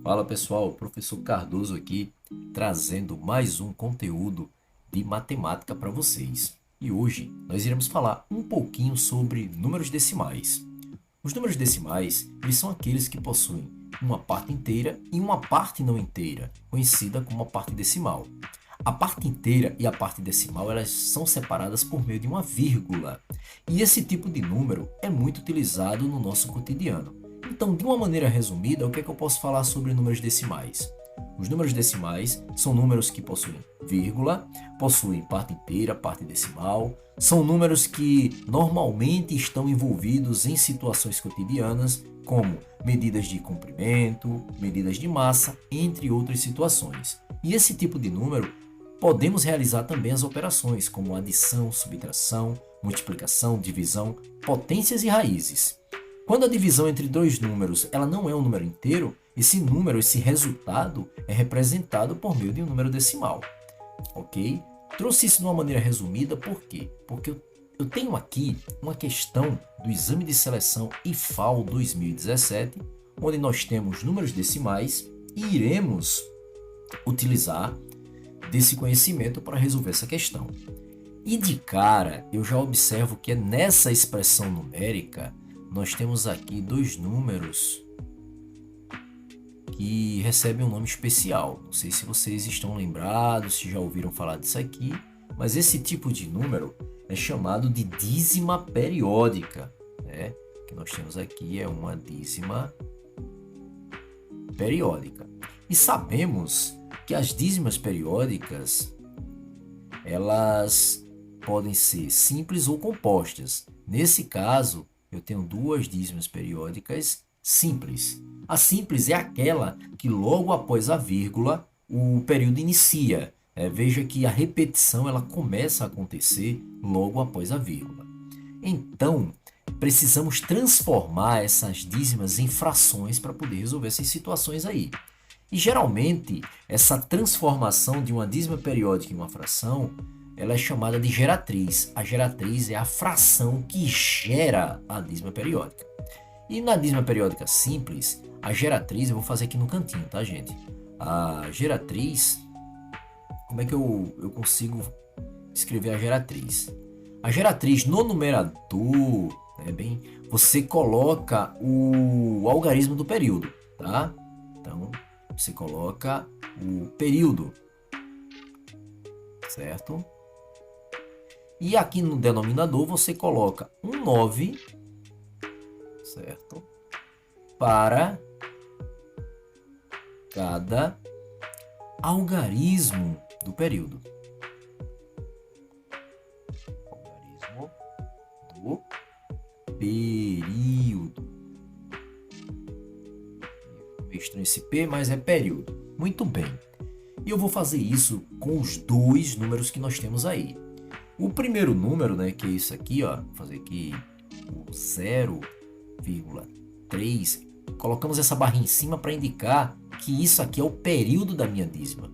Fala pessoal, professor Cardoso aqui, trazendo mais um conteúdo de matemática para vocês. E hoje nós iremos falar um pouquinho sobre números decimais. Os números decimais, eles são aqueles que possuem uma parte inteira e uma parte não inteira, conhecida como a parte decimal. A parte inteira e a parte decimal, elas são separadas por meio de uma vírgula. E esse tipo de número é muito utilizado no nosso cotidiano. Então, de uma maneira resumida, o que é que eu posso falar sobre números decimais? Os números decimais são números que possuem vírgula, possuem parte inteira, parte decimal, são números que normalmente estão envolvidos em situações cotidianas, como medidas de comprimento, medidas de massa, entre outras situações. E esse tipo de número podemos realizar também as operações, como adição, subtração, multiplicação, divisão, potências e raízes. Quando a divisão entre dois números ela não é um número inteiro, esse número, esse resultado, é representado por meio de um número decimal. Ok? Trouxe isso de uma maneira resumida, por quê? Porque eu tenho aqui uma questão do Exame de Seleção IFAL 2017, onde nós temos números decimais e iremos utilizar desse conhecimento para resolver essa questão. E de cara, eu já observo que nessa expressão numérica, nós temos aqui dois números que recebem um nome especial. Não sei se vocês estão lembrados, se já ouviram falar disso aqui, mas esse tipo de número é chamado de dízima periódica, né? O que nós temos aqui é uma dízima periódica. E sabemos que as dízimas periódicas, elas podem ser simples ou compostas. Nesse caso, eu tenho duas dízimas periódicas simples. A simples é aquela que logo após a vírgula o período inicia. Veja que a repetição ela começa a acontecer logo após a vírgula. Então, precisamos transformar essas dízimas em frações para poder resolver essas situações aí. E geralmente, essa transformação de uma dízima periódica em uma fração, ela é chamada de geratriz. A geratriz é a fração que gera a dízima periódica. E na dízima periódica simples, a geratriz, eu vou fazer aqui no cantinho, tá, gente? A geratriz, como é que eu consigo escrever a geratriz? A geratriz no numerador, você coloca o algarismo do período, tá? Então, você coloca o período, certo? E aqui no denominador você coloca um 9, certo? Para cada algarismo do período. Algarismo do período. É estranho esse P, mas é período. Muito bem. E eu vou fazer isso com os dois números que nós temos aí. O primeiro número, né, que é isso aqui, ó, vou fazer aqui o 0,3. Colocamos essa barrinha em cima para indicar que isso aqui é o período da minha dízima.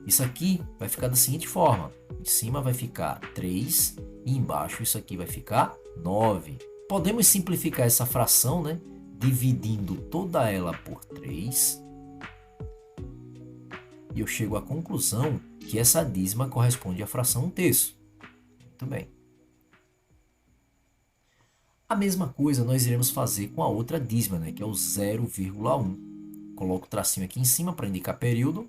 Isso aqui vai ficar da seguinte forma. Em cima vai ficar 3 e embaixo isso aqui vai ficar 9. Podemos simplificar essa fração, né, dividindo toda ela por 3. E eu chego à conclusão que essa dízima corresponde à fração 1/3. Muito bem. A mesma coisa nós iremos fazer com a outra dízima, né, que é o 0,1. Coloco o tracinho aqui em cima para indicar período.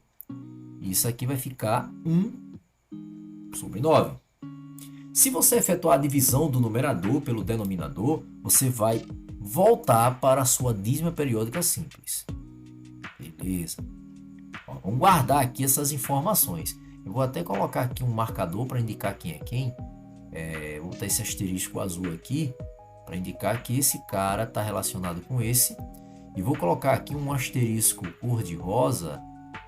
E isso aqui vai ficar 1/9. Se você efetuar a divisão do numerador pelo denominador, você vai voltar para a sua dízima periódica simples. Beleza. Ó, vamos guardar aqui essas informações. Eu vou até colocar aqui um marcador para indicar quem é quem. Vou botar esse asterisco azul aqui para indicar que esse cara está relacionado com esse. E vou colocar aqui um asterisco cor-de-rosa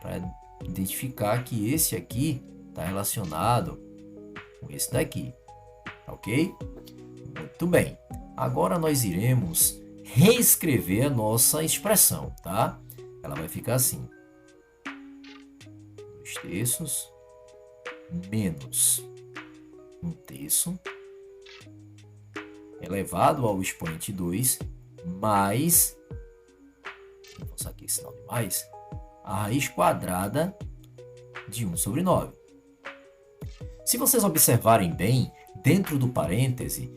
para identificar que esse aqui está relacionado com esse daqui. Ok? Muito bem. Agora nós iremos reescrever a nossa expressão, tá? Ela vai ficar assim. 2/3 menos 1/3 elevado ao expoente 2 mais, vou usar aqui esse sinal de mais, a raiz quadrada de 1 sobre 9. Se vocês observarem bem, dentro do parêntese,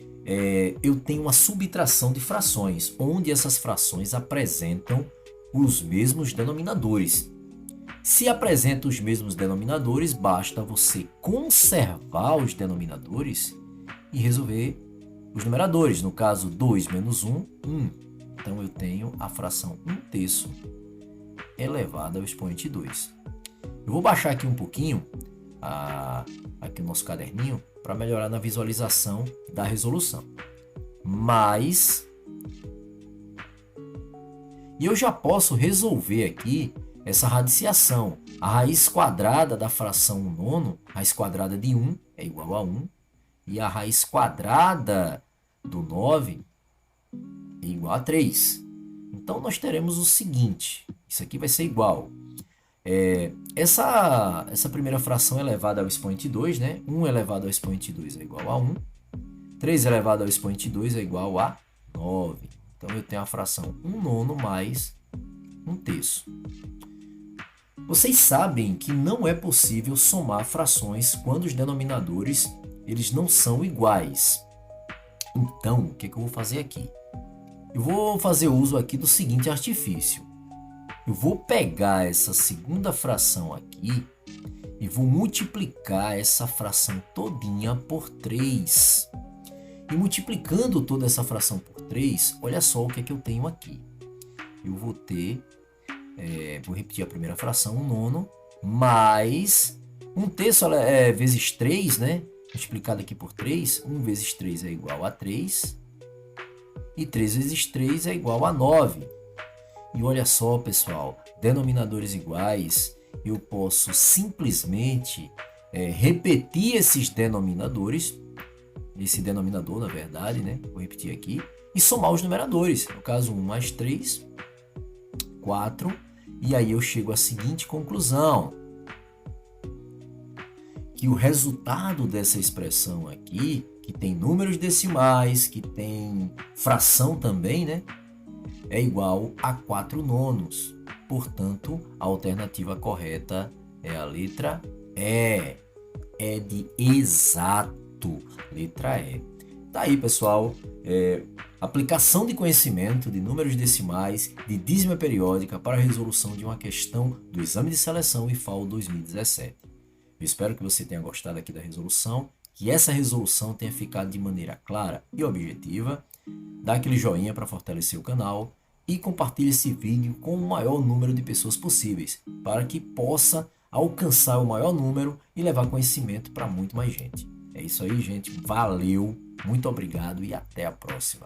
eu tenho uma subtração de frações, onde essas frações apresentam os mesmos denominadores. Se apresenta os mesmos denominadores, basta você conservar os denominadores e resolver os numeradores. No caso, 2 menos 1, 1. Então, eu tenho a fração 1/3 elevado ao expoente 2. Eu vou baixar aqui um pouquinho aqui o nosso caderninho para melhorar na visualização da resolução. E eu já posso resolver aqui essa radiciação. A raiz quadrada da fração 1/9, raiz quadrada de 1 é igual a 1. E a raiz quadrada do 9 é igual a 3. Então, nós teremos o seguinte. Isso aqui vai ser igual. Essa primeira fração é elevada ao expoente 2, né? 1 elevado ao expoente 2 é igual a 1. 3 elevado ao expoente 2 é igual a 9. Então, eu tenho a fração 1/9 mais 1/3. Vocês sabem que não é possível somar frações quando os denominadores eles não são iguais. Então, o que eu vou fazer aqui? Eu vou fazer uso aqui do seguinte artifício. Eu vou pegar essa segunda fração aqui e vou multiplicar essa fração todinha por 3. E multiplicando toda essa fração por 3, olha só o que eu tenho aqui. Eu vou ter, vou repetir a primeira fração, 1/9, mais 1/3 vezes 3, né? Multiplicado aqui por 3, 1 vezes 3 é igual a 3. E 3 vezes 3 é igual a 9. E olha só, pessoal, denominadores iguais, eu posso simplesmente repetir esses denominadores, esse denominador, na verdade, né? Vou repetir aqui, e somar os numeradores. No caso, 1 mais 3, 4, e aí eu chego à seguinte conclusão, que o resultado dessa expressão aqui, que tem números decimais, que tem fração também, né? É igual a 4/9. Portanto, a alternativa correta é a letra E. É de exato. Letra E. Tá aí, pessoal. Aplicação de conhecimento de números decimais de dízima periódica para a resolução de uma questão do Exame de Seleção IFAL 2017. Eu espero que você tenha gostado aqui da resolução, que essa resolução tenha ficado de maneira clara e objetiva. Dá aquele joinha para fortalecer o canal e compartilhe esse vídeo com o maior número de pessoas possíveis, para que possa alcançar o maior número e levar conhecimento para muito mais gente. É isso aí, gente. Valeu, muito obrigado e até a próxima.